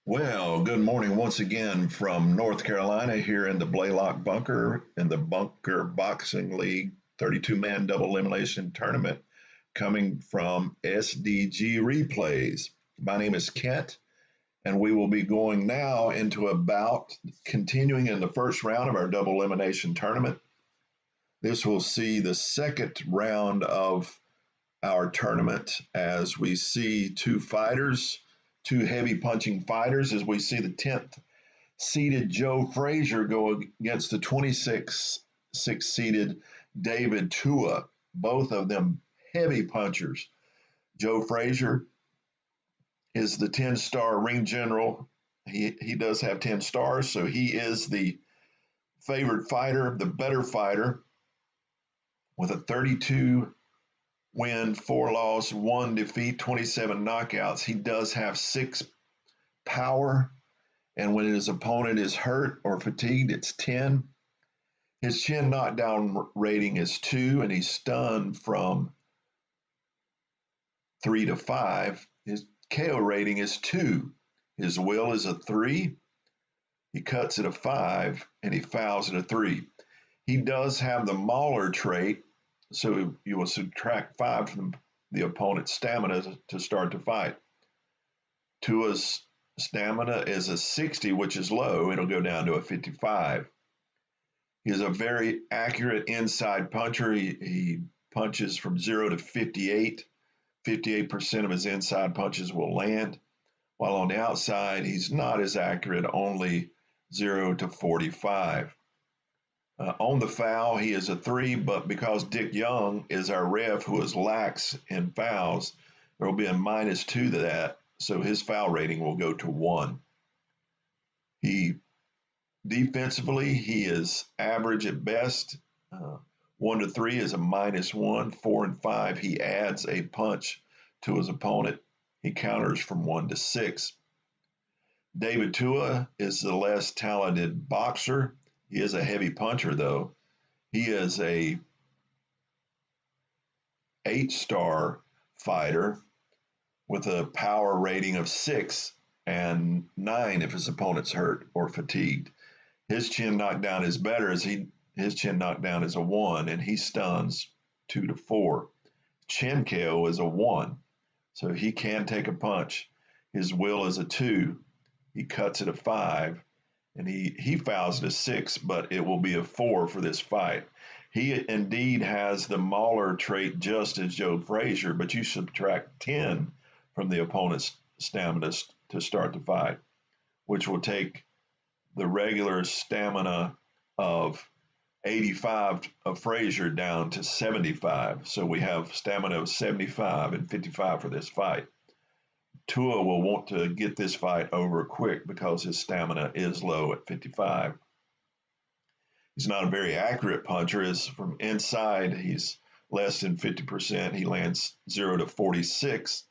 Well, good morning once again from North Carolina here in the Leaugue bunker in the Bunker Boxing League 32-man double elimination tournament coming from SDG Replays. My name is Kent, and we will be going now into a bout continuing in the first round of our double elimination tournament. This will see the second round of our tournament as we see two heavy punching fighters, as we see the 10th seeded Joe Frazier go against the 26th seeded David Tua, both of them heavy punchers. Joe Frazier is the 10-star ring general. He does have 10 stars, so he is the favored fighter, the better fighter, with a 32 win, 4 loss, 1 defeat, 27 knockouts. He does have 6 power, and when his opponent is hurt or fatigued, it's 10. His chin knockdown rating is 2, and he's stunned from 3 to 5. His KO rating is 2. His will is a 3. He cuts at a 5, and he fouls at a 3. He does have the Mauler trait, so you will subtract 5 from the opponent's stamina to start the fight. Tua's stamina is a 60, which is low. It'll go down to a 55. He's a very accurate inside puncher. He punches from 0 to 58. 58% of his inside punches will land, while on the outside, he's not as accurate, only 0 to 45. On the foul, he is a 3, but because Dick Young is our ref who is lax in fouls, there will be a -2 to that, so his foul rating will go to 1. Defensively, he is average at best. 1 to 3 is a -1. 4 and 5, he adds a punch to his opponent. He counters from 1 to 6. David Tua is the less talented boxer. He is a heavy puncher, though. He is a 8-star fighter with a power rating of 6 and 9 if his opponent's hurt or fatigued. His chin knockdown is better, as his chin knockdown is a 1, and he stuns 2 to 4. Chin KO is a 1, so he can take a punch. His will is a 2. He cuts at a 5. And he fouls at a 6, but it will be a 4 for this fight. He indeed has the Mauler trait just as Joe Frazier, but you subtract 10 from the opponent's stamina to start the fight, which will take the regular stamina of 85 of Frazier down to 75. So we have stamina of 75 and 55 for this fight. Tua will want to get this fight over quick because his stamina is low at 55. He's not a very accurate puncher. As from inside, he's less than 50%. He lands 0 to 46,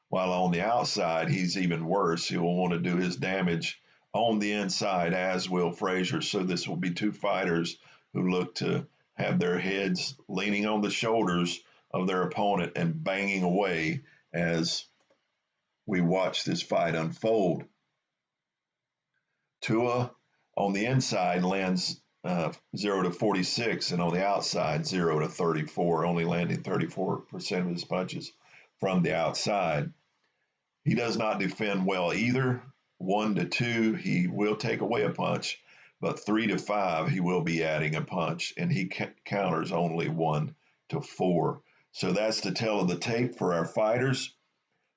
while on the outside, he's even worse. He will want to do his damage on the inside, as will Frazier. So this will be two fighters who look to have their heads leaning on the shoulders of their opponent and banging away as we watch this fight unfold. Tua on the inside lands 0 to 46, and on the outside 0 to 34, only landing 34% of his punches from the outside. He does not defend well either. 1 to 2, he will take away a punch, but 3 to 5, he will be adding a punch, and he counters only 1 to 4. So that's the tale of the tape for our fighters.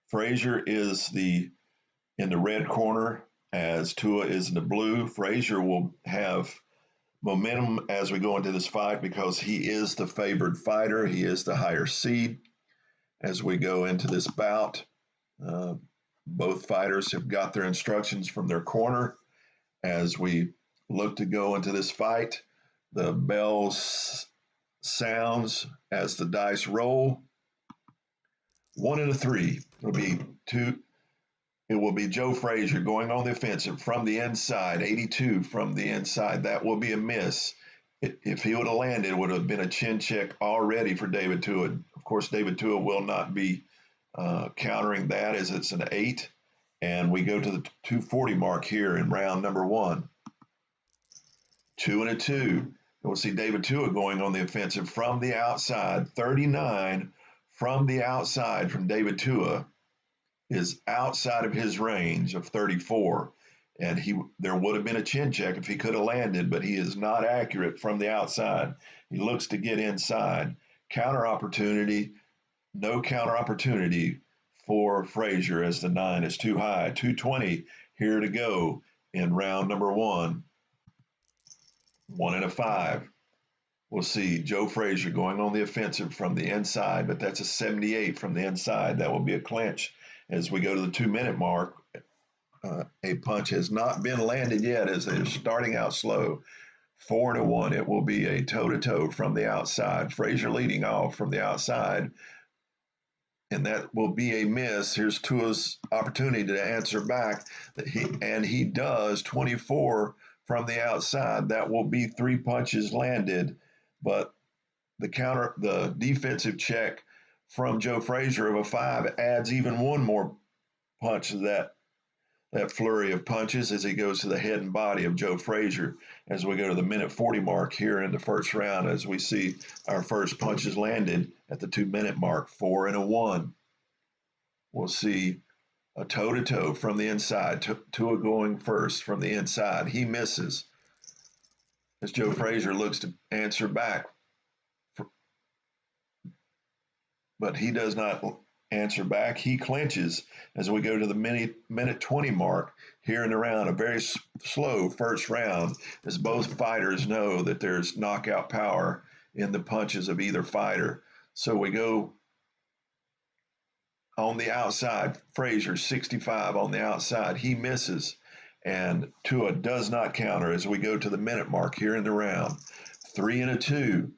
Frazier is in the red corner, as Tua is in the blue. Frazier will have momentum as we go into this fight because he is the favored fighter. He is the higher seed as we go into this bout. Both fighters have got their instructions from their corner. As we look to go into this fight, the bell sounds as the dice roll. 1 and a 3. It will be Joe Frazier going on the offensive from the inside, 82 from the inside. That will be a miss. If he would have landed, it would have been a chin check already for David Tua. Of course, David Tua will not be countering that, as it's an 8, And we go to the 240 mark here in round number 1. 2 and a 2. And we'll see David Tua going on the offensive from the outside. 39 from the outside from David Tua is outside of his range of 34. And there would have been a chin check if he could have landed, but he is not accurate from the outside. He looks to get inside. Counter opportunity, no counter opportunity for Frazier as the 9 is too high. 220 here to go in round number 1. 1 and a 5. We'll see Joe Frazier going on the offensive from the inside, but that's a 78 from the inside. That will be a clinch as we go to the 2-minute mark. A punch has not been landed yet as they're starting out slow. 4 and a 1. It will be a toe-to-toe from the outside. Frazier leading off from the outside, and that will be a miss. Here's Tua's opportunity to answer back, and he does. 24 from the outside. That will be 3 punches landed, but the defensive check from Joe Frazier of a 5 adds even one more punch to that flurry of punches as he goes to the head and body of Joe Frazier as we go to the minute 40 mark here in the first round, as we see our first punches landed at the 2-minute mark. 4 and a 1. We'll see a toe-to-toe from the inside. Tua going first from the inside. He misses as Joe Frazier looks to answer back, but he does not answer back. He clinches as we go to the minute 20 mark here in the round. A very slow first round, as both fighters know that there's knockout power in the punches of either fighter. So we go on the outside. Frazier, 65 on the outside. He misses, and Tua does not counter as we go to the minute mark here in the round. 3 and a 2.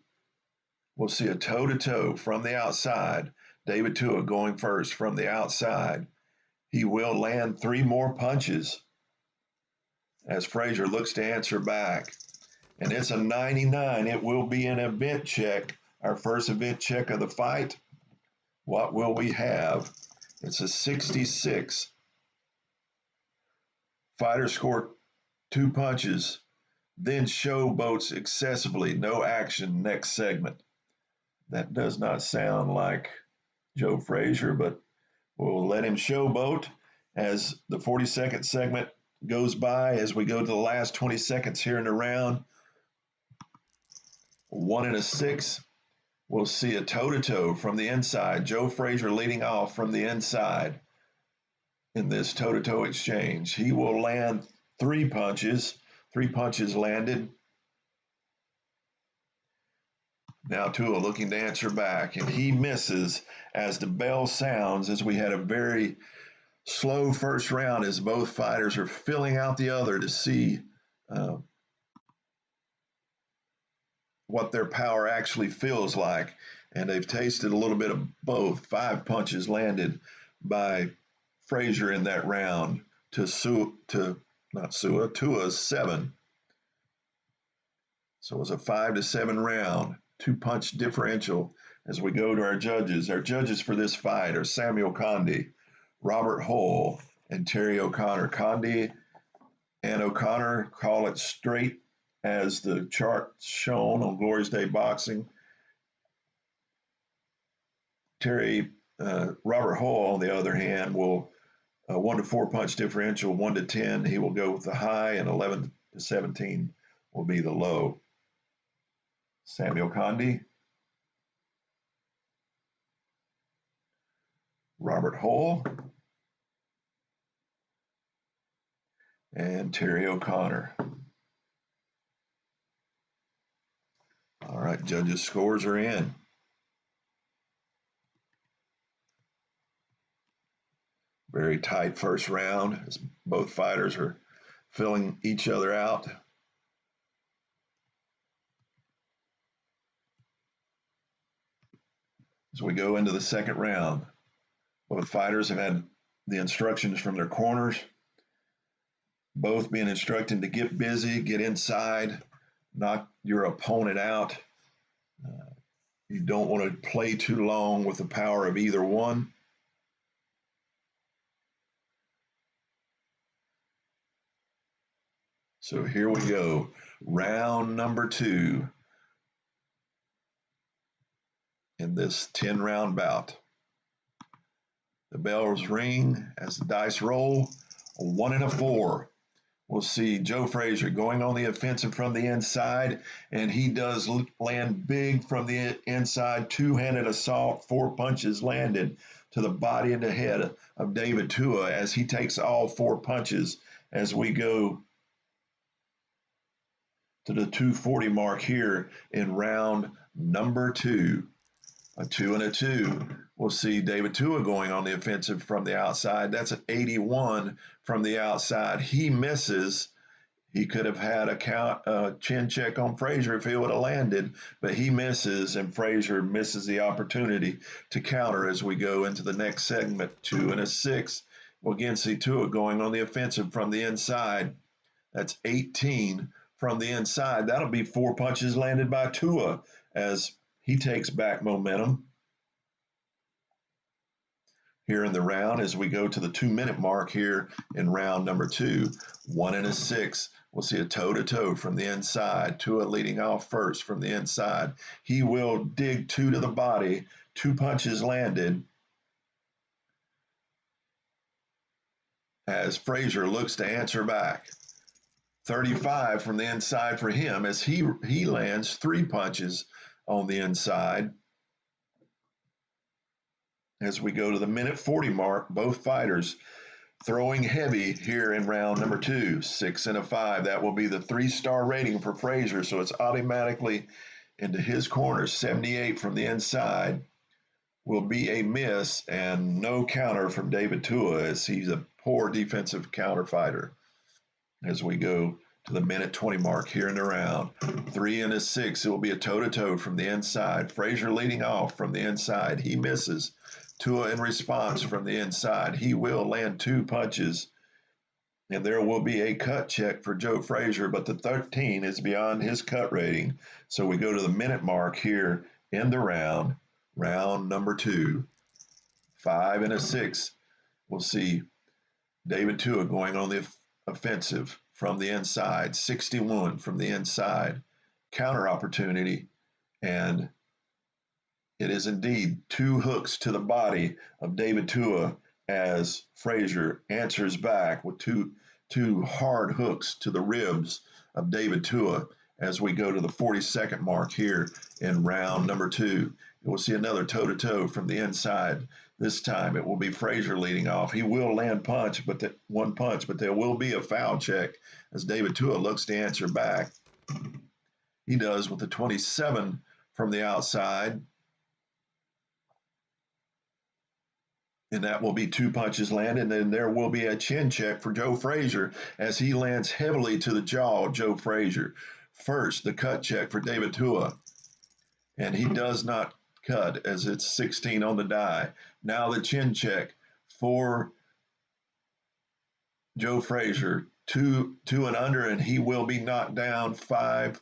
We'll see a toe-to-toe from the outside. David Tua going first from the outside. He will land 3 more punches as Frazier looks to answer back. And it's a 99. It will be an event check, our first event check of the fight. What will we have? It's a 66. Fighter scored 2 punches, then showboats excessively. No action next segment. That does not sound like Joe Frazier, but we'll let him showboat as the 42nd segment goes by, as we go to the last 20 seconds here in the round. 1 and a 6. We'll see a toe-to-toe from the inside. Joe Frazier leading off from the inside in this toe-to-toe exchange. He will land 3 punches. 3 punches landed. Now Tua looking to answer back, and he misses as the bell sounds, as we had a very slow first round as both fighters are filling out the other to see what their power actually feels like. And they've tasted a little bit of both. 5 punches landed by Frazier in that round to Tua's 7. So it was a 5-7 round. 2-punch differential as we go to our judges. Our judges for this fight are Samuel Condi, Robert Hull, and Terry O'Connor. Condi and O'Connor call it straight as the chart shown on Glory's Day Boxing. Robert Hull, on the other hand, will 1 to 4 punch differential, 1 to 10. He will go with the high, and 11 to 17 will be the low. Samuel Condi, Robert Hull, and Terry O'Connor. All right, judges' scores are in. Very tight first round as both fighters are filling each other out. As we go into the second round, both fighters have had the instructions from their corners, both being instructed to get busy, get inside, knock your opponent out. You don't want to play too long with the power of either one. So here we go. Round number 2 in this 10-round bout. The bells ring as the dice roll. A 1 and a 4. We'll see Joe Frazier going on the offensive from the inside, and he does land big from the inside. Two-handed assault, 4 punches landed to the body and the head of David Tua as he takes all 4 punches as we go to the 240 mark here in round number 2. A 2 and a 2. We'll see David Tua going on the offensive from the outside. That's an 81 from the outside. He misses. He could have had a chin check on Frazier if he would have landed, but he misses, and Frazier misses the opportunity to counter as we go into the next segment. 2 and a 6. We'll again see Tua going on the offensive from the inside. That's 18 from the inside. That'll be 4 punches landed by Tua as he takes back momentum here in the round as we go to the 2-minute mark here in round number 2. 1 and a 6. We'll see a toe-to-toe from the inside. Tua leading off first from the inside. He will dig 2 to the body. 2 punches landed as Frazier looks to answer back. 35 from the inside for him as he lands 3 punches on the inside. As we go to the minute 40 mark, both fighters throwing heavy here in round number 2. 6 and a 5. That will be the 3-star rating for Frazier, so it's automatically into his corner. 78 from the inside will be a miss, and no counter from David Tua as he's a poor defensive counter fighter. As we go to the minute 20 mark here in the round. 3 and a 6. It will be a toe-to-toe from the inside. Frazier leading off from the inside. He misses. Tua in response from the inside. He will land 2 punches, and there will be a cut check for Joe Frazier, but the 13 is beyond his cut rating. So we go to the minute mark here in the round number 2. 5 and a 6. We'll see David Tua going on the offensive from the inside. 61 from the inside. Counter opportunity, and it is indeed 2 hooks to the body of David Tua as Frazier answers back with two hard hooks to the ribs of David Tua as we go to the 42nd mark here in round number 2. We'll see another toe-to-toe from the inside. This time it will be Frazier leading off. He will land one punch, but there will be a foul check as David Tua looks to answer back. He does with the 27 from the outside. And that will be 2 punches landed, and then there will be a chin check for Joe Frazier as he lands heavily to the jaw of Joe Frazier. First, the cut check for David Tua, and he does not cut as it's 16 on the die. Now the chin check for Joe Frazier, 2 and under, and he will be knocked down 3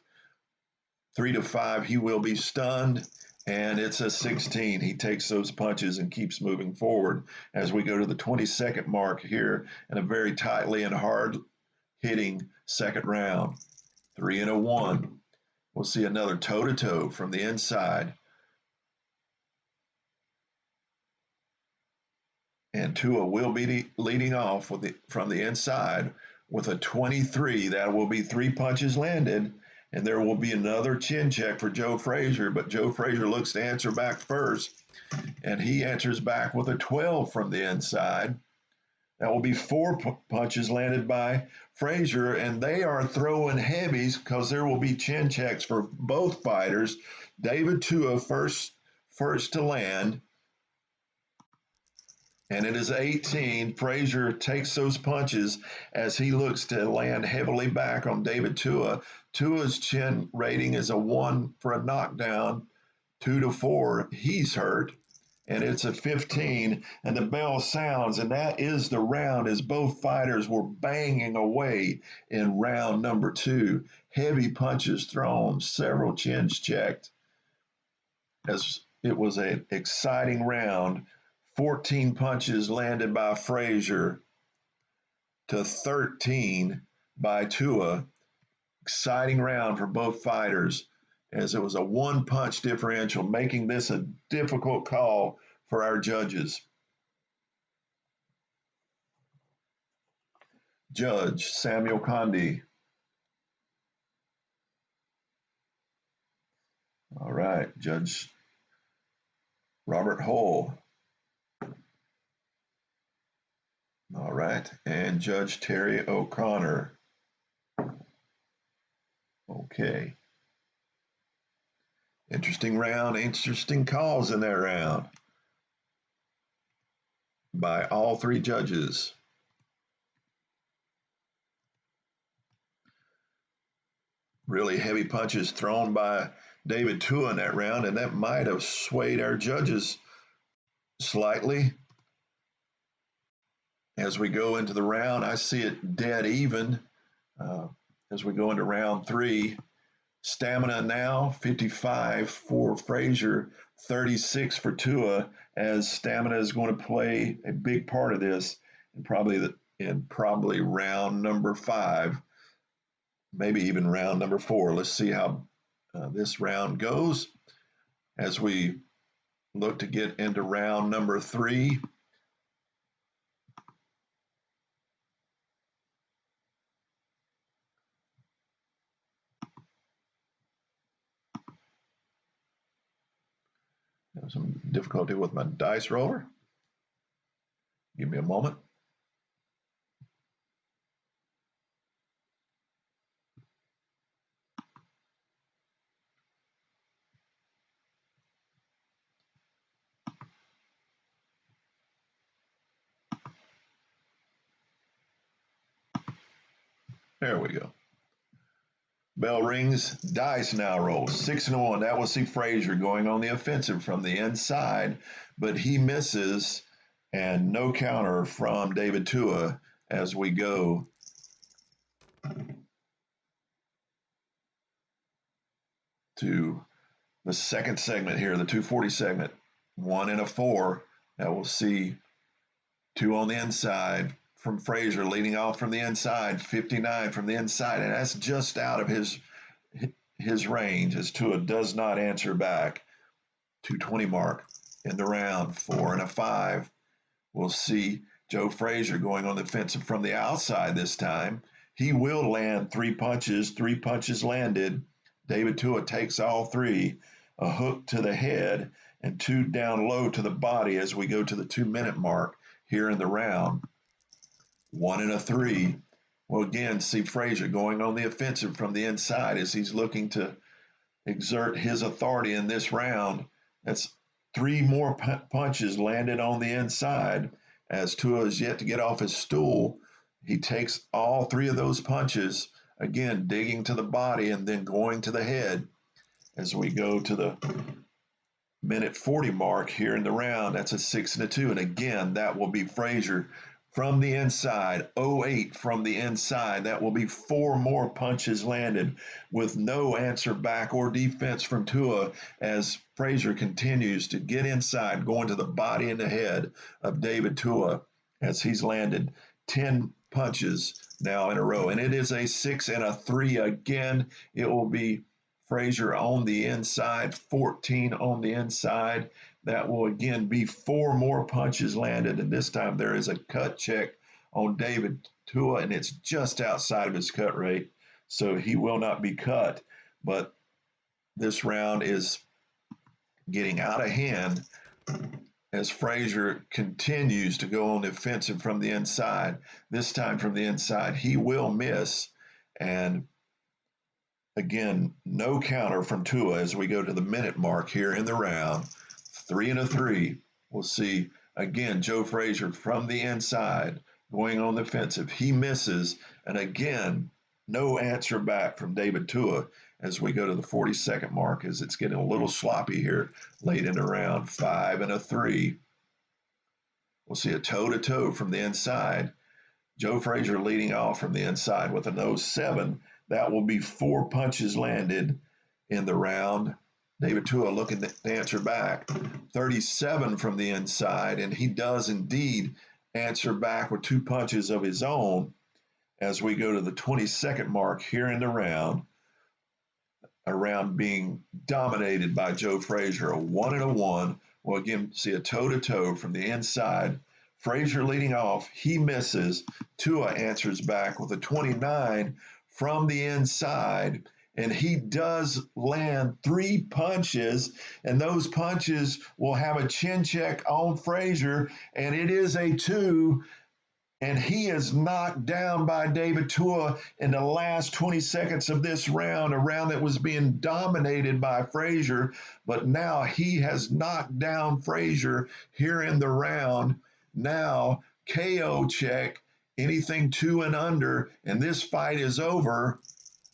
to 5. He will be stunned. And it's a 16. He takes those punches and keeps moving forward as we go to the 22nd mark here in a very tightly and hard-hitting second round. 3 and a 1. We'll see another toe-to-toe from the inside. And Tua will be leading off from the inside with a 23. That will be 3 punches landed. And there will be another chin check for Joe Frazier, but Joe Frazier looks to answer back first, and he answers back with a 12 from the inside. That will be 4 punches landed by Frazier, and they are throwing heavies because there will be chin checks for both fighters. David Tua first to land, and it is 18. Frazier takes those punches as he looks to land heavily back on David Tua. Tua's chin rating is a 1 for a knockdown, 2 to 4. He's hurt, and it's a 15. And the bell sounds, and that is the round as both fighters were banging away in round number 2. Heavy punches thrown, several chins checked. As it was an exciting round. 14 punches landed by Frazier to 13 by Tua Exciting round for both fighters as it was a one-punch differential, making this a difficult call for our judges. Judge Samuel Condi. All right, Judge Robert Hull. All right, and Judge Terry O'Connor. Okay. Interesting round, interesting calls in that round by all three judges. Really heavy punches thrown by David Tua in that round, and that might have swayed our judges slightly. As we go into the round, I see it dead even as we go into round three. Stamina now 55 for Frazier, 36 for Tua, as stamina is going to play a big part of this, and probably round number 5, maybe even round number 4. Let's see how this round goes as we look to get into round number 3. Have some difficulty with my dice roller. Give me a moment. There we go. Bell rings, dice now rolls. 6 and 1. That will see Frazier going on the offensive from the inside, but he misses, and no counter from David Tua as we go to the second segment here, the 240 segment. 1 and a 4. That will see 2 on the inside from Frazier, leading off from the inside, 59 from the inside, and that's just out of his range as Tua does not answer back. 220 mark in the round. 4 and a 5. We'll see Joe Frazier going on the offensive from the outside this time. He will land 3 punches. 3 punches landed. David Tua takes all 3. A hook to the head and 2 down low to the body as we go to the 2-minute mark here in the round. 1 and a 3. We'll again see Frazier going on the offensive from the inside as he's looking to exert his authority in this round. That's 3 more punches landed on the inside as Tua is yet to get off his stool. He takes all 3 of those punches, again digging to the body and then going to the head as we go to the minute 40 mark here in the round. That's a 6 and a 2. And again, that will be Frazier from the inside, 08 from the inside. That will be 4 more punches landed with no answer back or defense from Tua as Frazier continues to get inside, going to the body and the head of David Tua as he's landed 10 punches now in a row. And it is a 6 and a 3 again. It will be Frazier on the inside, 14 on the inside. That will again be 4 more punches landed, and this time there is a cut check on David Tua, and it's just outside of his cut rate, so he will not be cut. But this round is getting out of hand as Frazier continues to go on the offensive from the inside. This time from the inside, he will miss, and again, no counter from Tua as we go to the minute mark here in the round. 3 and a 3. We'll see again Joe Frazier from the inside going on the offensive. He misses, and again, no answer back from David Tua as we go to the 42nd mark as it's getting a little sloppy here late in the round. 5 and a 3. We'll see a toe-to-toe from the inside. Joe Frazier leading off from the inside with an 07. That will be 4 punches landed in the round. David Tua looking to answer back. 37 from the inside, and he does indeed answer back with 2 punches of his own as we go to the 22nd mark here in the round, a round being dominated by Joe Frazier, a 1-1. Well, again, see a toe-to-toe from the inside. Frazier leading off, he misses. Tua answers back with a 29 from the inside, and he does land 3 punches, and those punches will have a chin check on Frazier, and it is a 2. And he is knocked down by David Tua in the last 20 seconds of this round, a round that was being dominated by Frazier. But now he has knocked down Frazier here in the round. Now, KO check, anything 2 and under, and this fight is over.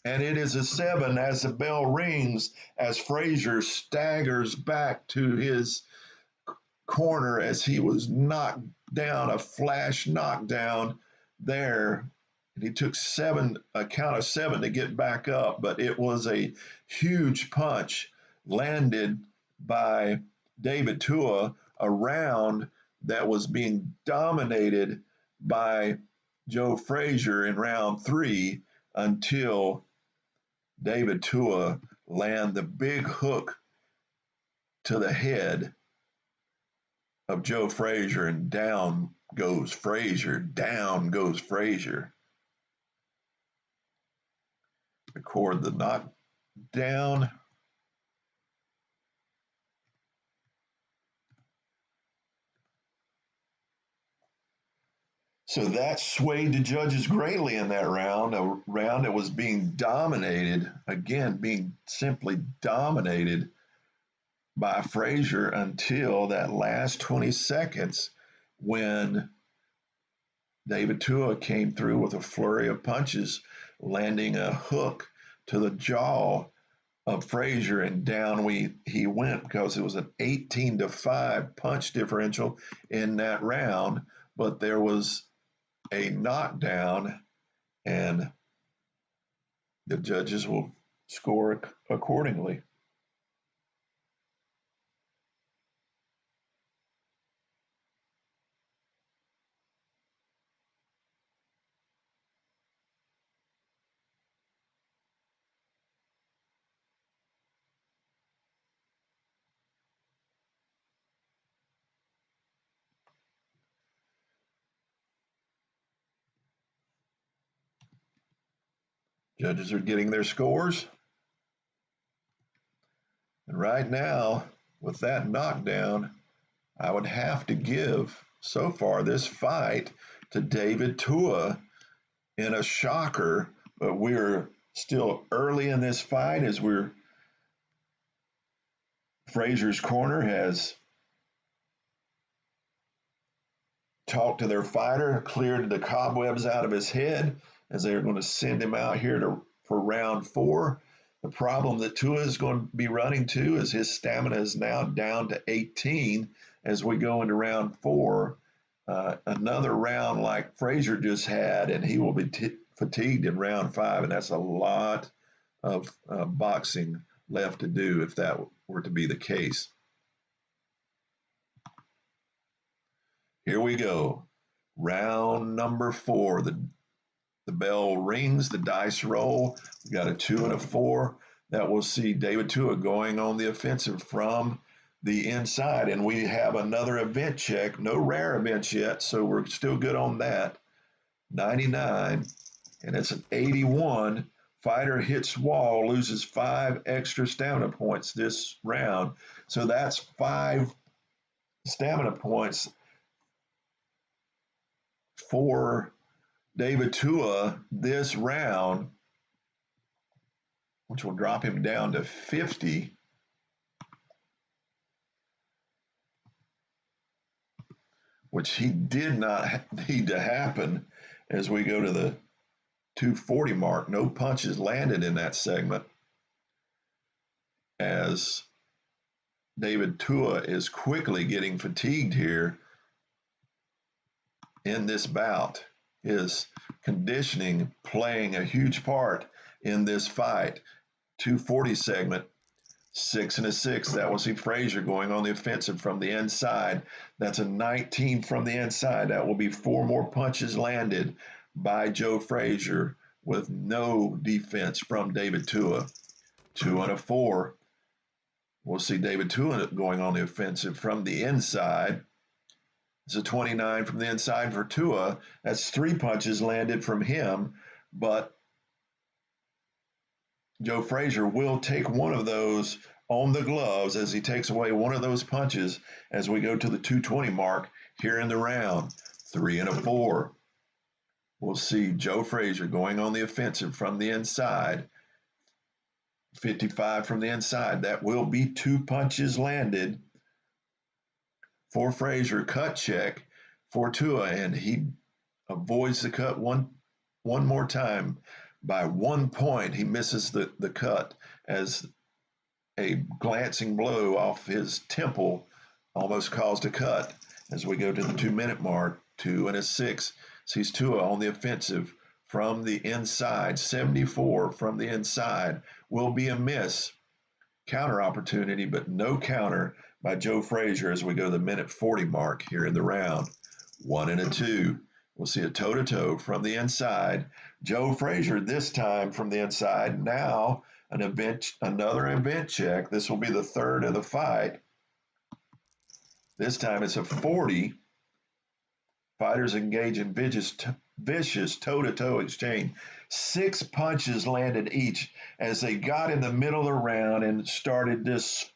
And it is a 7 as the bell rings, as Frazier staggers back to his corner as he was knocked down, a flash knockdown there. And he took a count of 7 to get back up, but it was a huge punch landed by David Tua, a round that was being dominated by Joe Frazier in round 3 until David Tua landed the big hook to the head of Joe Frazier, and down goes Frazier, down goes Frazier. Record the knockdown. So that swayed the judges greatly in that round, a round that was being dominated, again, being simply dominated by Frazier until that last 20 seconds when David Tua came through with a flurry of punches, landing a hook to the jaw of Frazier, and down he went because it was an 18-5 punch differential in that round. But there was a knockdown, and the judges will score accordingly. Judges are getting their scores. And right now, with that knockdown, I would have to give, so far, this fight to David Tua in a shocker, but we're still early in this fight as Frazier's corner has talked to their fighter, cleared the cobwebs out of his head as they're going to send him out here for round 4. The problem that Tua is going to be running to is his stamina is now down to 18 as we go into round 4. Another round like Frazier just had, and he will be fatigued in round 5, and that's a lot of boxing left to do if that were to be the case. Here we go. Round number 4. The bell rings, the dice roll. We got a 2 and a 4. That will see David Tua going on the offensive from the inside. And we have another event check. No rare events yet, so we're still good on that. 99, and it's an 81. Fighter hits wall, loses 5 extra stamina points this round. So that's 5 stamina points for David Tua this round, which will drop him down to 50. Which he did not need to happen as we go to the 240 mark. No punches landed in that segment as David Tua is quickly getting fatigued here in this bout. His conditioning playing a huge part in this fight. 240 segment, 6 and a 6. That will see Frazier going on the offensive from the inside. That's a 19 from the inside. That will be 4 more punches landed by Joe Frazier with no defense from David Tua. 2 and a 4. We'll see David Tua going on the offensive from the inside. It's a 29 from the inside for Tua. That's 3 punches landed from him, but Joe Frazier will take one of those on the gloves as he takes away one of those punches as we go to the 220 mark here in the round. 3 and a 4. We'll see Joe Frazier going on the offensive from the inside. 55 from the inside. That will be 2 punches landed for Frazier. Cut check for Tua, and he avoids the cut one more time. By 1 point, he misses the cut as a glancing blow off his temple almost caused a cut. As we go to the 2-minute mark, 2 and a 6 sees Tua on the offensive from the inside. 74 from the inside will be a miss. Counter opportunity, but no counter by Joe Frazier as we go to the minute 40 mark here in the round. 1 and a 2. We'll see a toe-to-toe from the inside. Joe Frazier this time from the inside. Now another event check. This will be the third of the fight. This time it's a 40. Fighters engage in vicious toe-to-toe exchange. 6 punches landed each as they got in the middle of the round and started this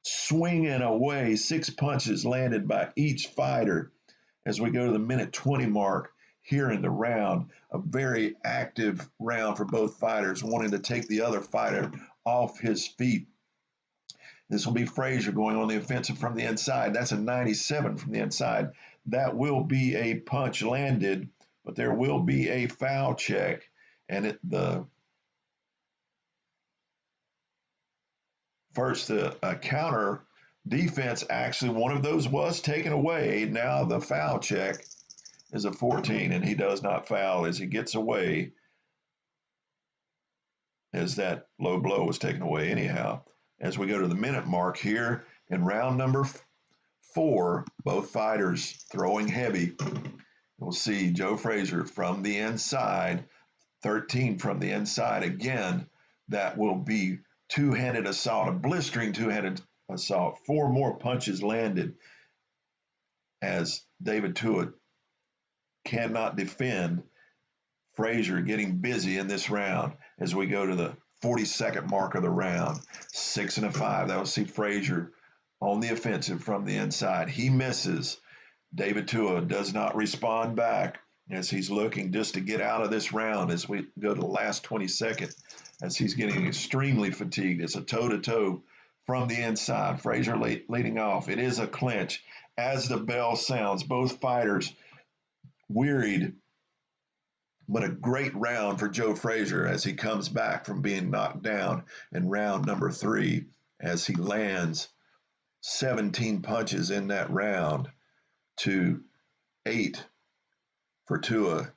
swinging away. 6 punches landed by each fighter as we go to the minute 20 mark here in the round. A very active round for both fighters, wanting to take the other fighter off his feet. This will be Frazier going on the offensive from the inside. That's a 97 from the inside. That will be a punch landed, but there will be a foul check. And the counter defense, actually, one of those was taken away. Now the foul check is a 14, and he does not foul as he gets away, as that low blow was taken away anyhow. As we go to the minute mark here in round number 4, both fighters throwing heavy. We'll see Joe Frazier from the inside, 13 from the inside. Again, that will be two-handed assault, a blistering two-handed assault. 4 more punches landed as David Tua cannot defend. Frazier getting busy in this round as we go to the 42nd mark of the round. 6 and a 5. That will see Frazier on the offensive from the inside. He misses. David Tua does not respond back as he's looking just to get out of this round as we go to the last 22nd, as he's getting extremely fatigued. It's a toe-to-toe from the inside. Frazier leading off. It is a clinch as the bell sounds. Both fighters wearied, but a great round for Joe Frazier as he comes back from being knocked down in round number 3 as he lands 17 punches in that round to 8 for Tua.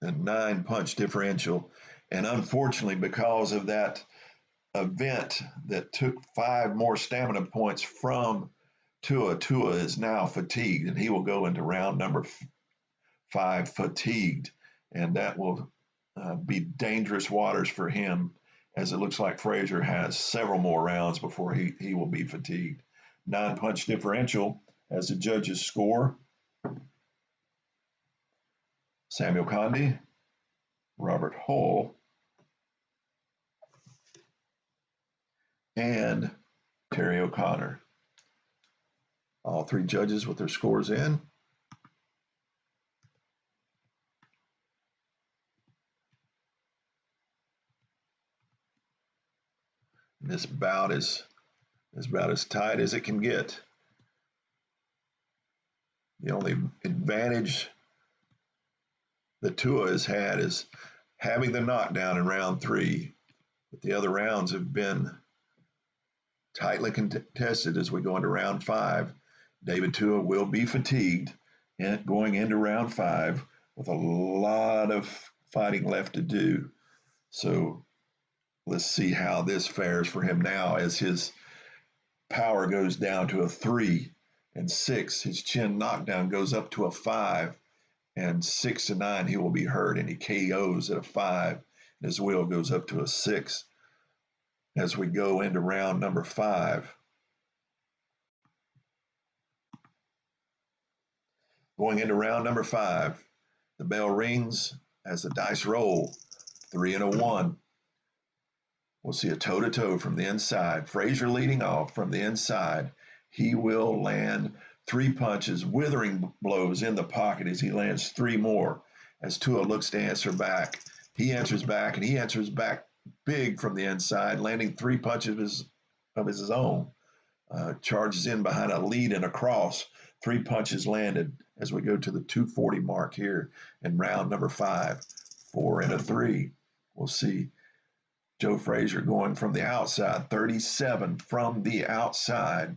A 9-punch differential. And unfortunately, because of that event that took 5 more stamina points from Tua, Tua is now fatigued, and he will go into round number 5 fatigued. And that will be dangerous waters for him, as it looks like Frazier has several more rounds before he will be fatigued. 9-punch differential as the judges score. Samuel Condi, Robert Hull, and Terry O'Connor. All 3 judges with their scores in. This bout is about as tight as it can get. The only advantage that Tua has had is having the knockdown in round 3, but the other rounds have been tightly contested as we go into round 5. David Tua will be fatigued and going into round 5 with a lot of fighting left to do. So let's see how this fares for him now as his power goes down to a 3 and 6. His chin knockdown goes up to a 5, and 6 to 9 he will be hurt, and he KOs at a 5. And his wheel goes up to a 6 as we go into round number 5. Going into round number 5, the bell rings as the dice roll. 3 and a 1. We'll see a toe-to-toe from the inside. Frazier leading off from the inside. He will land 3 punches, withering blows in the pocket as he lands 3 more. As Tua looks to answer back, he answers back, and he answers back big from the inside, landing 3 punches of his own. Charges in behind a lead and a cross. 3 punches landed as we go to the 240 mark here in round number 5. 4 and a 3. We'll see Joe Frazier going from the outside, 37 from the outside.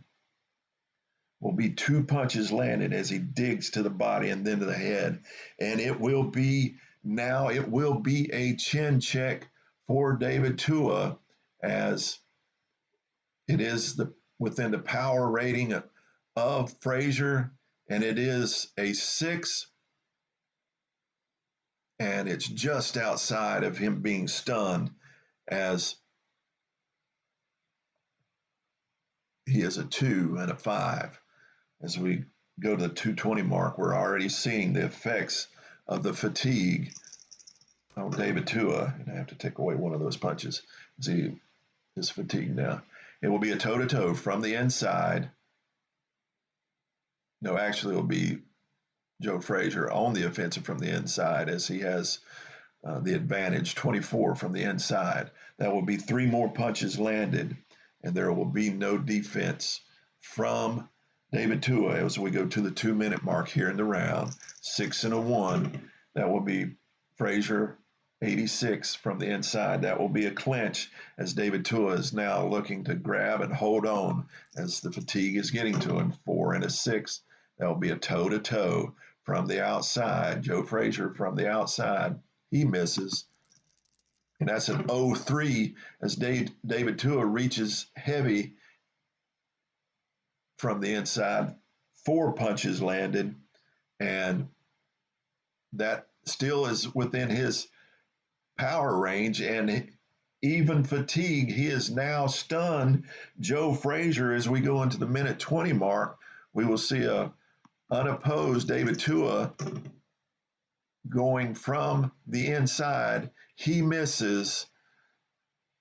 Will be 2 punches landed as he digs to the body and then to the head. And it will be a chin check for David Tua, as it is within the power rating of Frazier, and it is a 6, and it's just outside of him being stunned, as he is a 2 and a 5. As we go to the 220 mark, we're already seeing the effects of the fatigue of David Tua. And I have to take away one of those punches as he is fatigued now. It will be a toe-to-toe from the inside. No, actually, it will be Joe Frazier on the offensive from the inside, as he has the advantage, 24 from the inside. That will be 3 more punches landed, and there will be no defense from David Tua as we go to the 2-minute mark here in the round. 6 and a 1. That will be Frazier, 86 from the inside. That will be a clinch, as David Tua is now looking to grab and hold on as the fatigue is getting to him. 4 and a 6. That will be a toe-to-toe from the outside. Joe Frazier from the outside. He misses. And that's an 0-3 as David Tua reaches heavy from the inside. 4 punches landed, and that still is within his power range. And even fatigue, he is now stunned Joe Frazier. As we go into the minute 20 mark, we will see a unopposed David Tua going from the inside. He misses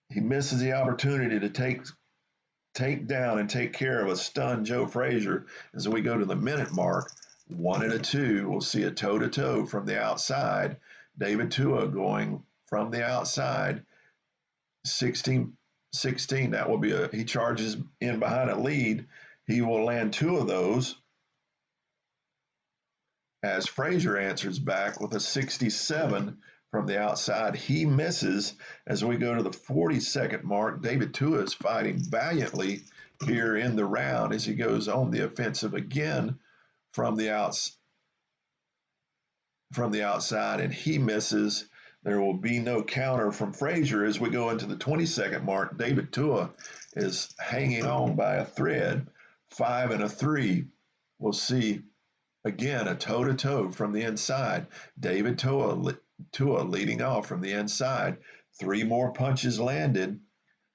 the opportunity to take down and take care of a stunned Joe Frazier. As we go to the minute mark, 1 and a 2, we'll see a toe-to-toe from the outside. David Tua going from the outside, 16. That will be he charges in behind a lead. He will land 2 of those, as Frazier answers back with a 67 from the outside. He misses. As we go to the 42nd mark, David Tua is fighting valiantly here in the round as he goes on the offensive again from the outside, and he misses. There will be no counter from Frazier. As we go into the 22nd mark, David Tua is hanging on by a thread. 5 and a 3. We'll see again a toe-to-toe from the inside. David Tua leading off from the inside. 3 more punches landed.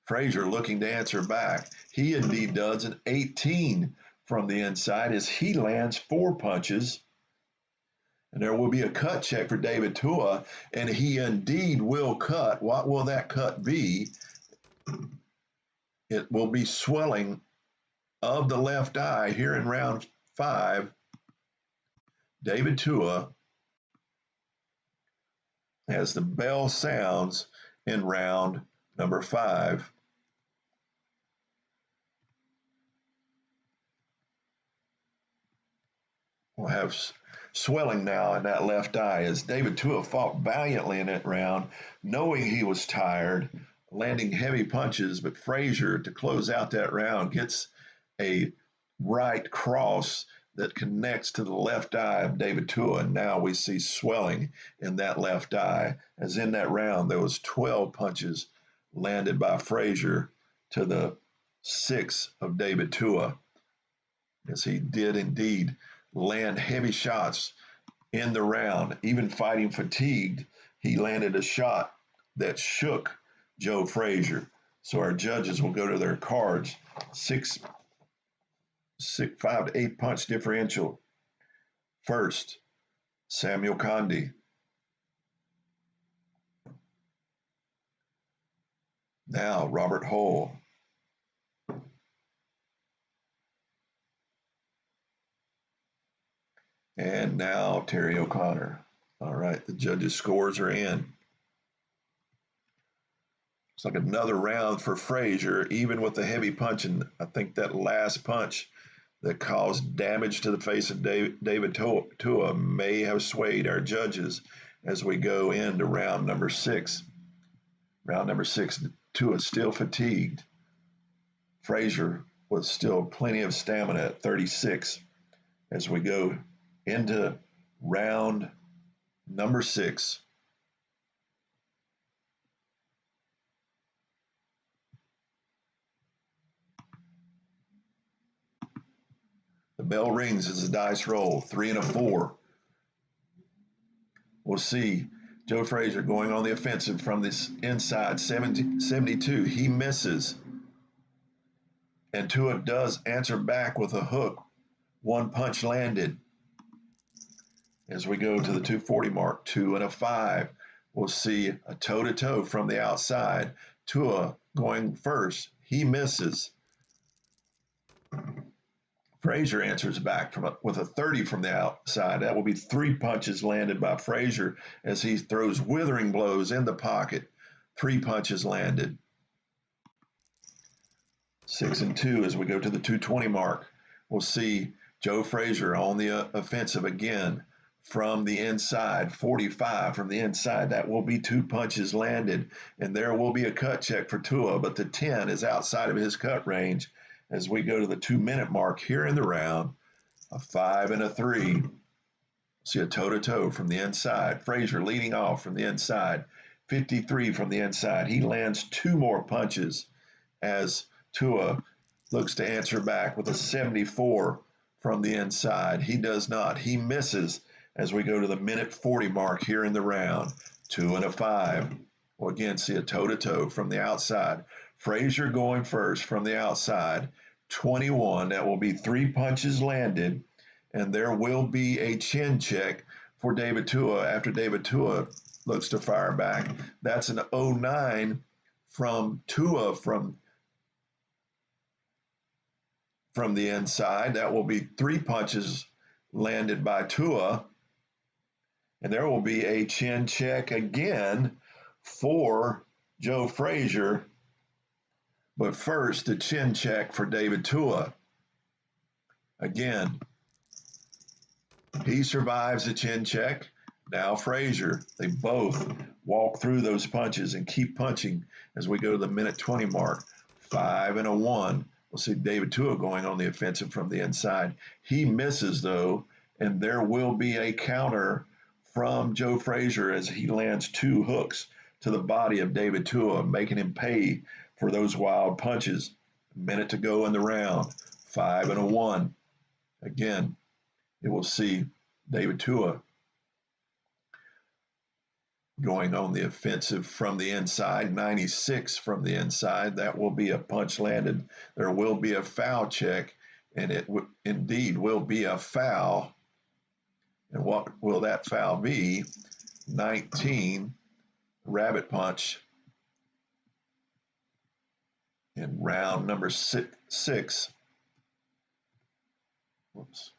Frazier looking to answer back. He indeed does an 18 from the inside as he lands 4 punches. And there will be a cut check for David Tua, and he indeed will cut. What will that cut be? It will be swelling of the left eye here in round 5. David Tua, as the bell sounds in round number 5. We'll have swelling now in that left eye as David Tua fought valiantly in that round, knowing he was tired, landing heavy punches, but Frazier, to close out that round, gets a right cross that connects to the left eye of David Tua, and now we see swelling in that left eye, as in that round there was 12 punches landed by Frazier to the 6 of David Tua. as he did indeed land heavy shots in the round. Even fighting fatigued, he landed a shot that shook Joe Frazier. So our judges will go to their cards. 5 to 8 punch differential. First, Samuel Condi. Now, Robert Hull. And now, Terry O'Connor. All right, the judges' scores are in. It's like another round for Frazier, even with the heavy punch. And I think that last punch that caused damage to the face of David Tua may have swayed our judges as we go into round number 6. Round number 6, Tua still fatigued. Frazier with still plenty of stamina at 36 as we go into round number 6. The bell rings as the dice roll, 3 and a 4. We'll see Joe Frazier going on the offensive from this inside, 72. He misses. And Tua does answer back with a hook. One punch landed. As we go to the 240 mark, 2 and a 5. We'll see a toe-to-toe from the outside. Tua going first. He misses. Frazier answers back with a 30 from the outside. That will be 3 punches landed by Frazier as he throws withering blows in the pocket. 3 punches landed. 6 and 2 as we go to the 220 mark. We'll see Joe Frazier on the offensive again from the inside, 45 from the inside. That will be 2 punches landed, and there will be a cut check for Tua, but the 10 is outside of his cut range. As we go to the 2-minute mark here in the round, a 5 and a 3. See a toe-to-toe from the inside. Frazier leading off from the inside, 53 from the inside. He lands 2 more punches as Tua looks to answer back with a 74 from the inside. He does not. He misses as we go to the minute 40 mark here in the round, 2 and a 5. We'll again see a toe-to-toe from the outside. Frazier going first from the outside, 21. That will be 3 punches landed, and there will be a chin check for David Tua after David Tua looks to fire back. That's an 09 from Tua from the inside. That will be 3 punches landed by Tua, and there will be a chin check again for Joe Frazier. But first, the chin check for David Tua. Again, he survives the chin check. Now Frazier, they both walk through those punches and keep punching as we go to the minute 20 mark. 5 and a 1. We'll see David Tua going on the offensive from the inside. He misses, though, and there will be a counter from Joe Frazier as he lands 2 hooks to the body of David Tua, making him pay for those wild punches. A minute to go in the round. 5 and a 1. Again, it will see David Tua going on the offensive from the inside, 96 from the inside. That will be a punch landed. There will be a foul check, and it indeed will be a foul. And what will that foul be? 19, rabbit punch in round number 6. Whoops.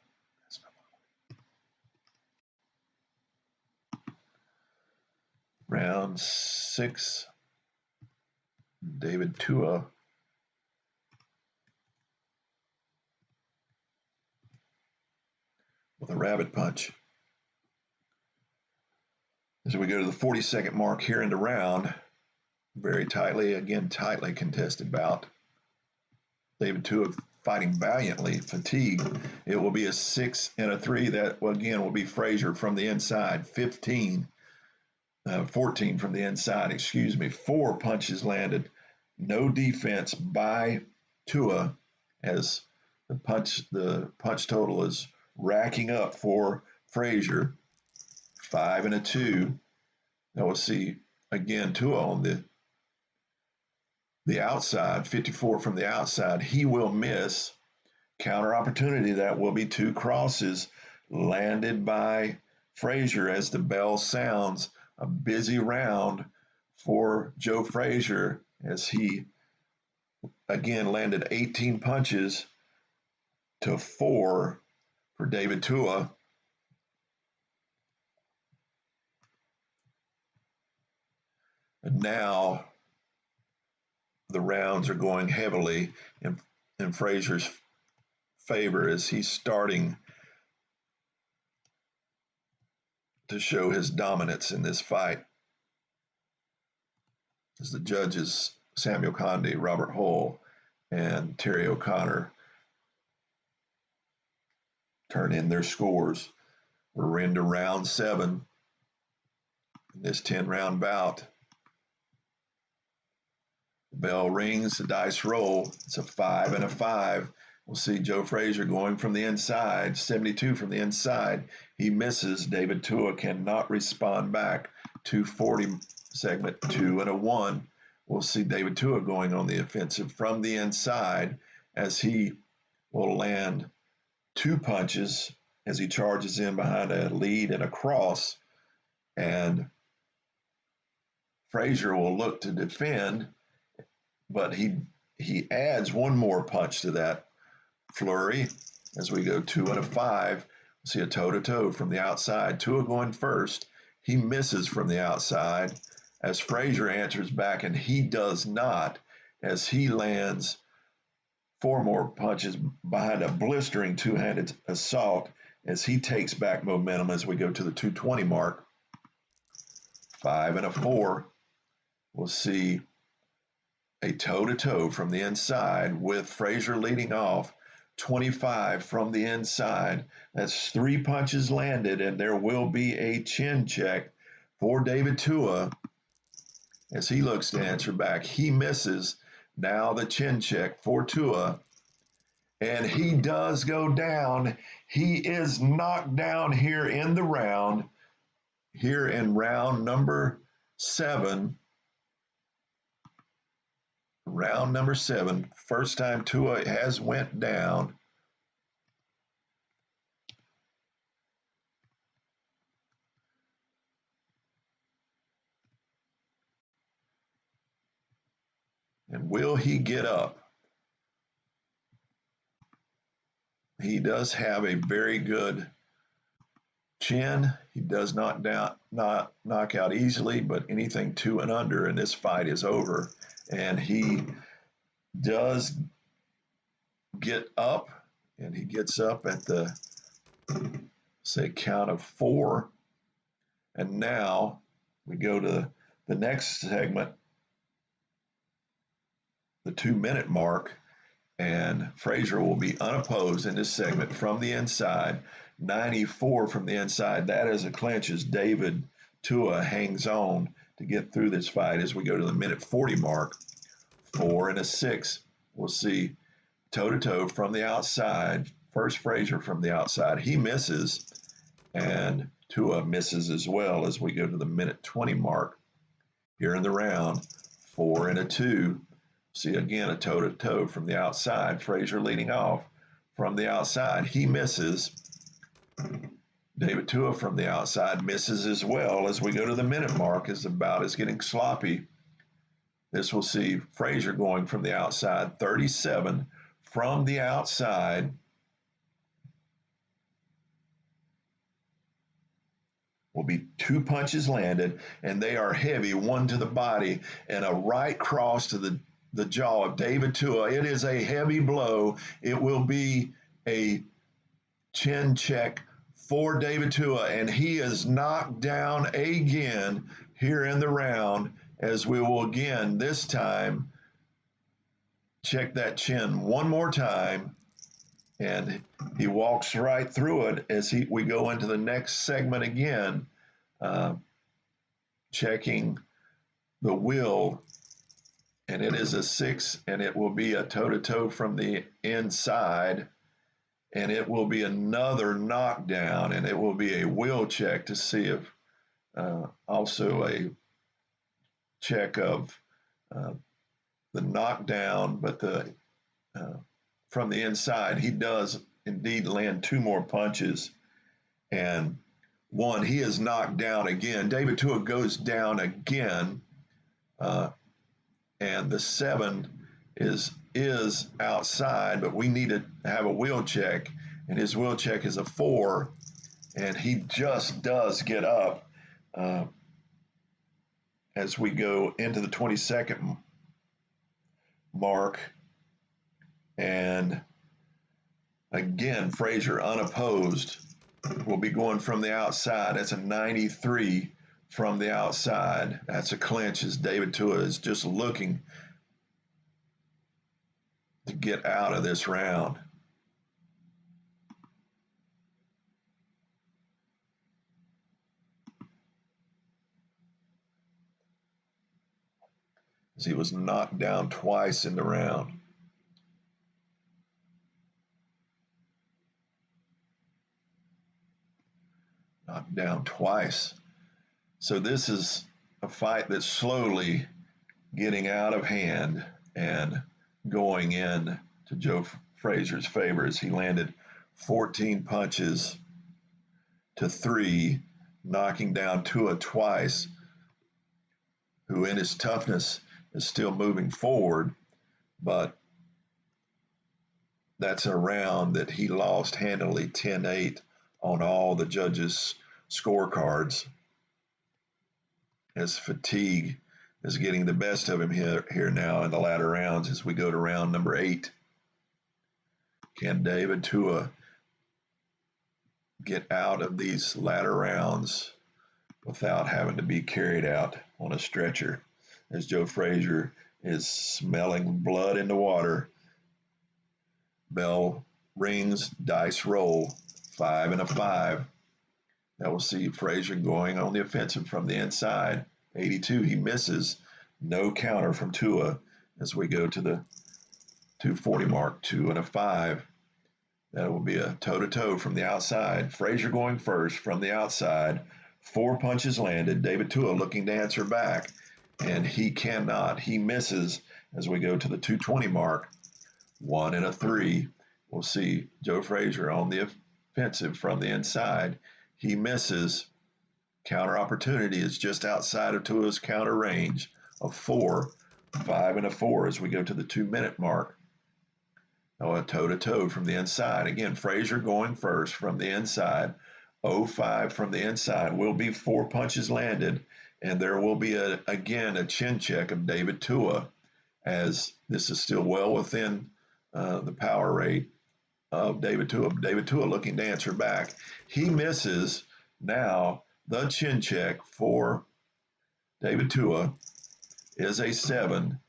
Round 6, David Tua with a rabbit punch. As we go to the 42nd mark here in the round, very tightly contested bout. David Tua fighting valiantly, fatigued. It will be a 6 and a 3. That, again, will be Frazier from the inside, 14 from the inside, 4 punches landed. No defense by Tua as The punch total is racking up for Frazier. 5 and a 2. Now we'll see again Tua on the outside, 54 from the outside. He will miss. Counter opportunity. That will be 2 crosses landed by Frazier as the bell sounds. A busy round for Joe Frazier as he again landed 18 punches to 4 for David Tua. And now the rounds are going heavily in Frazier's favor as he's starting to show his dominance in this fight. As the judges, Samuel Conde, Robert Hull, and Terry O'Connor turn in their scores. We're into round 7 in this 10-round bout. The bell rings, the dice roll. It's a 5 and a 5. We'll see Joe Frazier going from the inside, 72 from the inside. He misses. David Tua cannot respond back. 240 segment, 2 and a 1. We'll see David Tua going on the offensive from the inside as he will land 2 punches as he charges in behind a lead and a cross. And Frazier will look to defend, but he adds 1 more punch to that flurry as we go 2 and a 5. We'll see a toe-to-toe from the outside. Tua going first. He misses from the outside as Frazier answers back, and he does not as he lands 4 more punches behind a blistering 2-handed assault as he takes back momentum as we go to the 220 mark. 5 and a 4. We'll see a toe-to-toe from the inside with Frazier leading off. 25 from the inside. That's 3 punches landed, and there will be a chin check for David Tua as he looks to answer back. He misses. Now the chin check for Tua, and he does go down. He is knocked down here in the round, here in round number 7. Round number 7, first time Tua has went down. And will he get up? He does have a very good chin. He does not knock out easily, but anything 2 and under in this fight is over. And he does get up, and he gets up at the, say, count of 4. And now we go to the next segment, the 2-minute mark, and Frazier will be unopposed in this segment from the inside. 94 from the inside. That is a clinch as David Tua hangs on to get through this fight as we go to the minute 40 mark. 4 and a 6. We'll see toe-to-toe from the outside. First Frazier from the outside. He misses, and Tua misses as well as we go to the minute 20 mark here in the round. 4 and a 2. See again a toe-to-toe from the outside. Frazier leading off from the outside. He misses. David Tua from the outside misses as well as we go to the minute mark as the bout is getting sloppy. This will see Frazier going from the outside. 37 from the outside. Will be 2 punches landed, and they are heavy, 1 to the body and a right cross to the jaw of David Tua. It is a heavy blow. It will be a chin check for David Tua, and he is knocked down again here in the round as we will again this time check that chin 1 more time, and he walks right through it as we go into the next segment again, checking the will. And it is a 6, and it will be a toe-to-toe from the inside. and it will be another knockdown, and it will be a wheel check to see if also a check of uh, the knockdown, but the from the inside, he does indeed land two more punches, and one he is knocked down again. David Tua goes down again, uh, and the 7 is outside, but we need to have a wheel check, and his wheel check is a 4, and he just does get up uh, as we go into the 22nd mark. And again, Frazier unopposed will be going from the outside. That's a 93 from the outside. That's a clinch as David Tua is just looking to get out of this round. As he was knocked down twice in the round. Knocked down twice. So this is a fight that's slowly getting out of hand and going in to Joe Frazier's favor as he landed 14 punches to 3, knocking down Tua twice, who in his toughness is still moving forward, but that's a round that he lost handily 10-8 on all the judges' scorecards as fatigue is getting the best of him here now in the latter rounds as we go to round number 8. Can David Tua get out of these latter rounds without having to be carried out on a stretcher as Joe Frazier is smelling blood in the water? Bell rings, dice roll, 5 and a 5. That will see Frazier going on the offensive from the inside. 82, he misses. No counter from Tua as we go to the 240 mark, 2 and a 5. That will be a toe-to-toe from the outside. Frazier going first from the outside. 4 punches landed. David Tua looking to answer back, and he cannot. He misses as we go to the 220 mark. 1 and a 3. We'll see Joe Frazier on the offensive from the inside. He misses. Counter opportunity is just outside of Tua's counter range of 4. 5 and a 4 as we go to the 2-minute mark. Oh, a toe-to-toe from the inside. Again, Frazier going first from the inside. 0-5 from the inside. Will be 4 punches landed, and there will be, again, a chin check of David Tua, as this is still well within the power rate of David Tua. David Tua looking to answer back. He misses. Now the chin check for David Tua is a 7,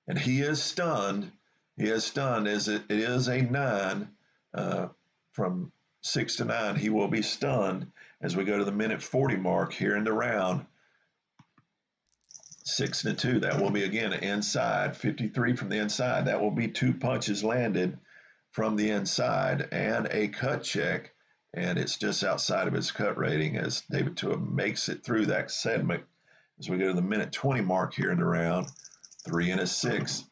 and he is stunned. He is stunned as it is a 9 from 6 to 9. He will be stunned as we go to the minute 40 mark here in the round. 6 and 2. That will be again an inside. 53 from the inside. That will be 2 punches landed from the inside and a cut check, and it's just outside of his cut rating as David Tua makes it through that segment as we go to the minute 20 mark here in the round. 3 and a 6.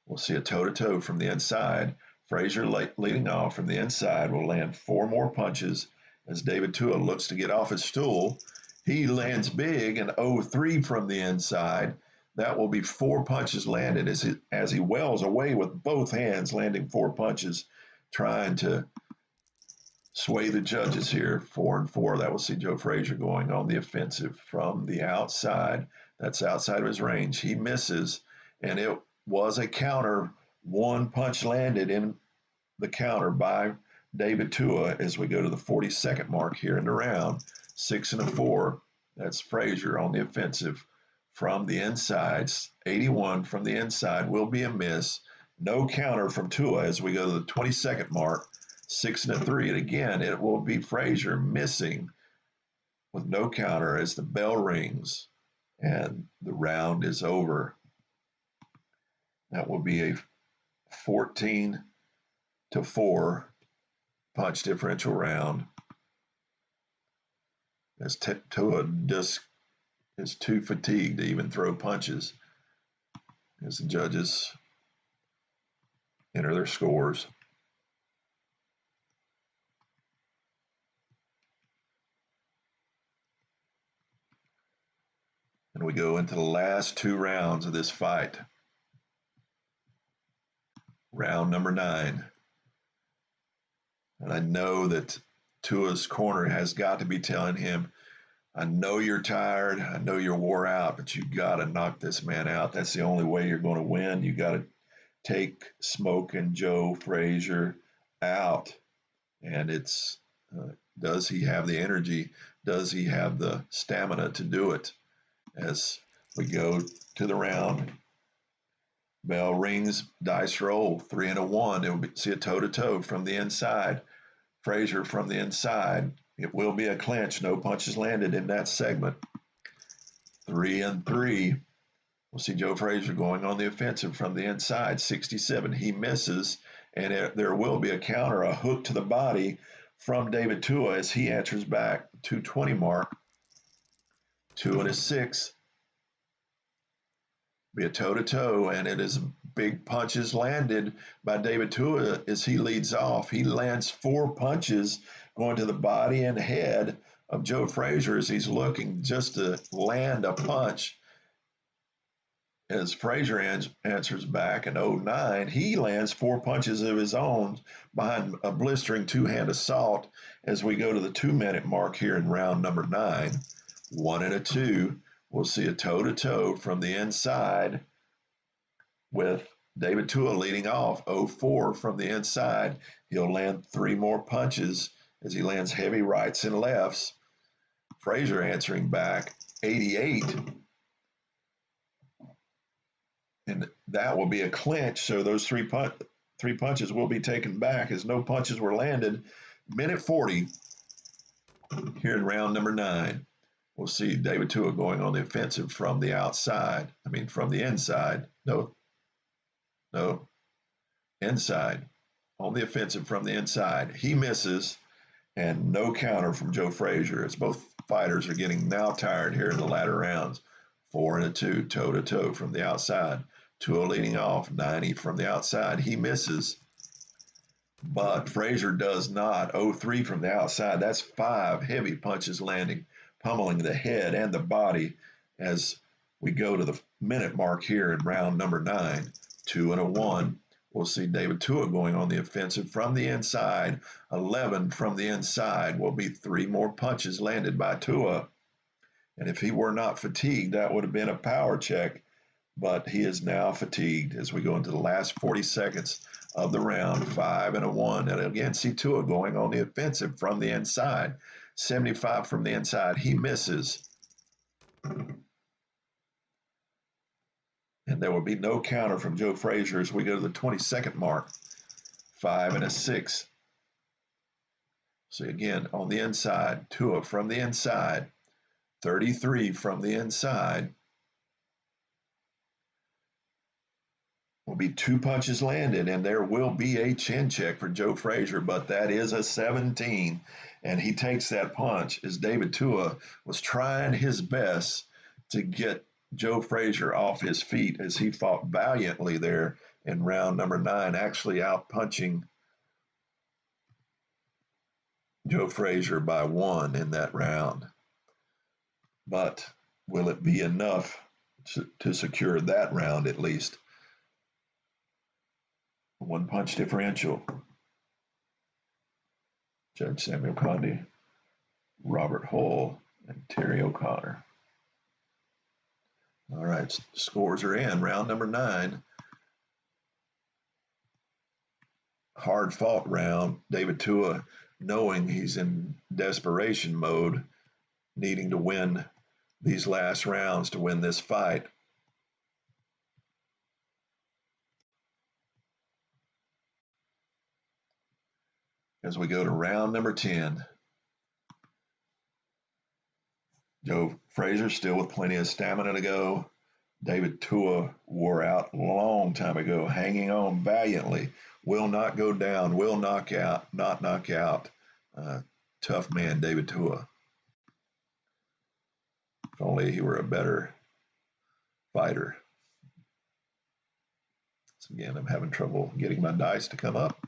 We'll see a toe-to-toe from the inside. Frazier leading off from the inside will land 4 more punches as David Tua looks to get off his stool. He lands big and 0-3 from the inside. That will be 4 punches landed as he wells away with both hands, landing 4 punches, trying to sway the judges here. 4 and 4. That will see Joe Frazier going on the offensive from the outside. That's outside of his range. He misses, and it was a counter. 1 punch landed in the counter by David Tua as we go to the 42nd mark here in the round. 6 and a 4. That's Frazier on the offensive from the inside. 81 from the inside will be a miss. No counter from Tua as we go to the 22nd mark. 6 and a 3. And again, it will be Frazier missing with no counter as the bell rings and the round is over. That will be a 14 to 4 punch differential round, as Tua just is too fatigued to even throw punches, as the judges enter their scores. And we go into the last 2 rounds of this fight. Round number 9. And I know that Tua's corner has got to be telling him, I know you're tired, I know you're wore out, but you got to knock this man out. That's the only way you're going to win. You got to take Smoking Joe Frazier out. And it's, does he have the energy? Does he have the stamina to do it? As we go to the round, bell rings, dice roll, 3 and a 1. It will see a toe-to-toe from the inside. Frazier from the inside. It will be a clinch. No punches landed in that segment. 3 and 3. We'll see Joe Frazier going on the offensive from the inside. 67. He misses, and there will be a counter, a hook to the body from David Tua as he answers back. 220 mark. 2 and a 6. Be a toe-to-toe, and it is big punches landed by David Tua as he leads off. He lands 4 punches going to the body and head of Joe Frazier as he's looking just to land a punch. As Frazier answers back in 09, he lands 4 punches of his own behind a blistering 2-hand assault as we go to the 2-minute mark here in round number 9. 1 and a 2. We'll see a toe-to-toe from the inside with David Tua leading off. 0-4 from the inside. He'll land 3 more punches as he lands heavy rights and lefts. Frazier answering back. 88. And that will be a clinch. So those 3 punches will be taken back as no punches were landed. Minute 40 here in round number 9. We'll see David Tua going on the offensive from the outside. From the inside. No. Inside. On the offensive from the inside. He misses, and no counter from Joe Frazier as both fighters are getting now tired here in the latter rounds. 4 and a 2, toe-to-toe from the outside. Tua leading off, 90 from the outside. He misses, but Frazier does not. 0-3 from the outside. That's 5 heavy punches landing, pummeling the head and the body as we go to the minute mark here in round number 9. 2 and a 1. We'll see David Tua going on the offensive from the inside. 11 from the inside. Will be 3 more punches landed by Tua. And if he were not fatigued, that would have been a power check. But he is now fatigued as we go into the last 40 seconds of the round. 5 and a 1. And again, see Tua going on the offensive from the inside. 75 from the inside. He misses. And there will be no counter from Joe Frazier as we go to the 22nd mark. 5 and a 6. See again on the inside. Tua from the inside. 33 from the inside. Will be 2 punches landed, and there will be a chin check for Joe Frazier, but that is a 17, and he takes that punch as David Tua was trying his best to get Joe Frazier off his feet as he fought valiantly there in round number 9, actually out-punching Joe Frazier by 1 in that round. But will it be enough to secure that round at least? 1 punch differential. Judge Samuel Conde, Robert Hull, and Terry O'Connor. All right, scores are in. Round number 9. Hard fought round. David Tua knowing he's in desperation mode, needing to win these last rounds to win this fight. As we go to round number 10, Joe Frazier still with plenty of stamina to go, David Tua wore out a long time ago, hanging on valiantly. Will not go down, will knock out, not knock out. Tough man, David Tua. If only he were a better fighter. So again, I'm having trouble getting my dice to come up.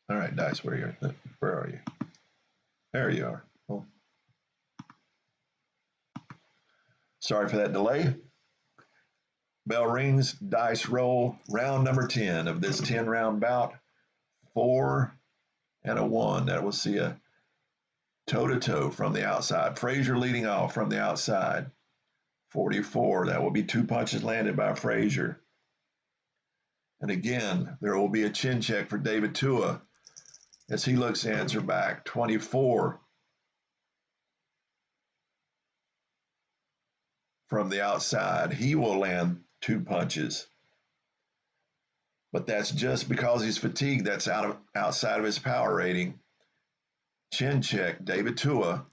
All right, dice, where are you? There you are. Well, sorry for that delay. Bell rings, dice roll, round number 10 of this 10-round bout. 4 and a 1. That will see a toe-to-toe from the outside. Frazier leading off from the outside. 44. That will be 2 punches landed by Frazier. And again, there will be a chin check for David Tua as he looks to answer back. 24. From the outside, he will land 2 punches. But that's just because he's fatigued. That's outside of his power rating. Chin check, David Tua,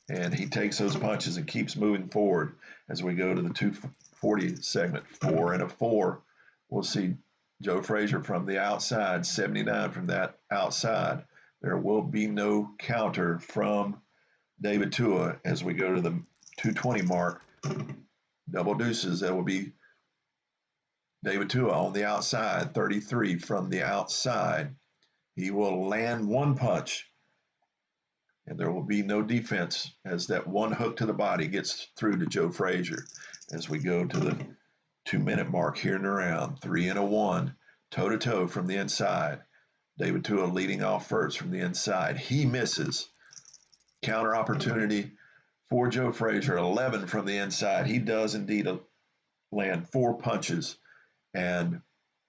and he takes those punches and keeps moving forward as we go to the 240 segment. 4 and a 4. We'll see Joe Frazier from the outside, 79 from that outside. There will be no counter from David Tua as we go to the 220 mark. Double deuces, that will be David Tua on the outside, 33 from the outside. He will land 1 punch, and there will be no defense as that 1 hook to the body gets through to Joe Frazier as we go to the 2-minute mark here in the round. 3 and a 1, toe-to-toe from the inside. David Tua leading off first from the inside. He misses. Counter opportunity for Joe Frazier, 11 from the inside. He does indeed land 4 punches. And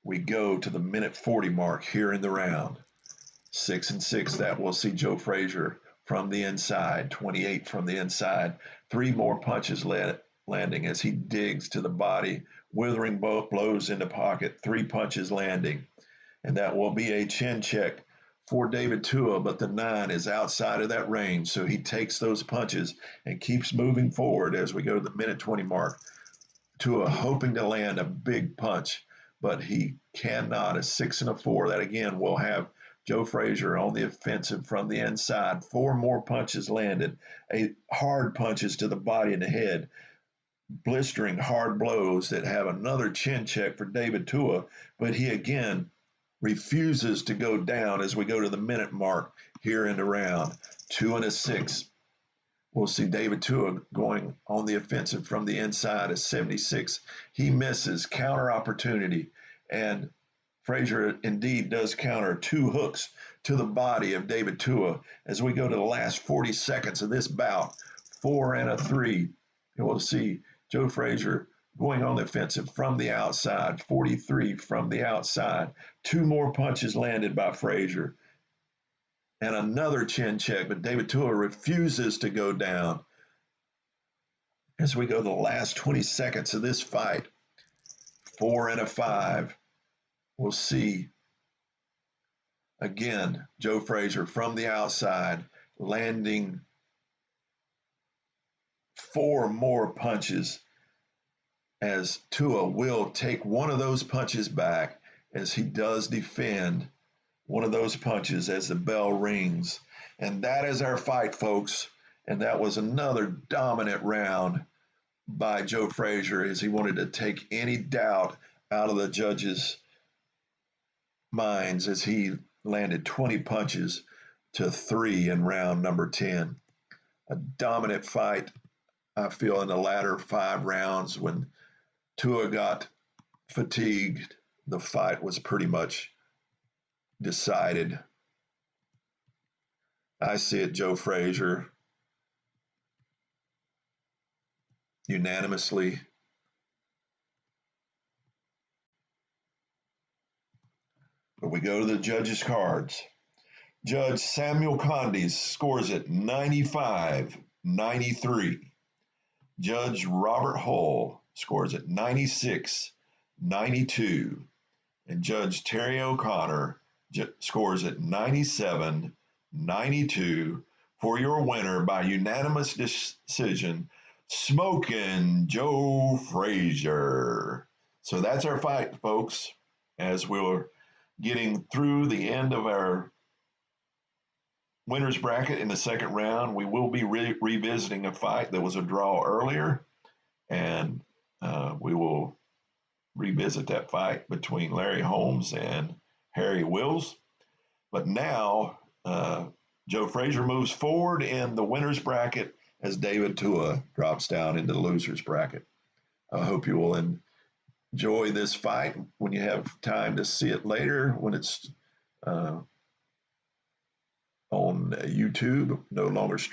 we go to the minute 40 mark here in the round. 6 and 6, that will see Joe Frazier from the inside, 28 from the inside. 3 more punches landing as he digs to the body, withering both blows in the pocket. 3 punches landing. And that will be a chin check for David Tua, but the 9 is outside of that range. So he takes those punches and keeps moving forward as we go to the minute 20 mark. Tua hoping to land a big punch, but he cannot. A 6 and a 4. That again will have Joe Frazier on the offensive from the inside. 4 more punches landed. Hard punches to the body and the head. Blistering hard blows that have another chin check for David Tua, but he again refuses to go down as we go to the minute mark here in the round. 2 and a 6. We'll see David Tua going on the offensive from the inside at 76. He misses. Counter opportunity. And Frazier indeed does counter 2 hooks to the body of David Tua as we go to the last 40 seconds of this bout. 4 and a 3. And we'll see Joe Frazier going on the offensive from the outside. 43 from the outside. 2 more punches landed by Frazier. And another chin check, but David Tua refuses to go down. As we go to the last 20 seconds of this fight, 4 and a 5, we'll see again Joe Frazier from the outside landing 4 more punches as Tua will take one of those punches back as he does defend one of those punches as the bell rings. And that is our fight, folks. And that was another dominant round by Joe Frazier as he wanted to take any doubt out of the judges' minds as he landed 20 punches to 3 in round number 10. A dominant fight, I feel, in the latter 5 rounds. When Tua got fatigued, the fight was pretty much decided. I see it, Joe Frazier unanimously. But we go to the judges' cards. Judge Samuel Condes scores it 95-93. Judge Robert Hull scores at 96-92. And Judge Terry O'Connor scores at 97-92 for your winner by unanimous decision, Smokin' Joe Frazier. So that's our fight, folks, as we're getting through the end of our winner's bracket in the second round. We will be revisiting a fight that was a draw earlier, and we will revisit that fight between Larry Holmes and Harry Wills. But now, Joe Frazier moves forward in the winner's bracket as David Tua drops down into the loser's bracket. I hope you will enjoy this fight when you have time to see it later when it's on YouTube, no longer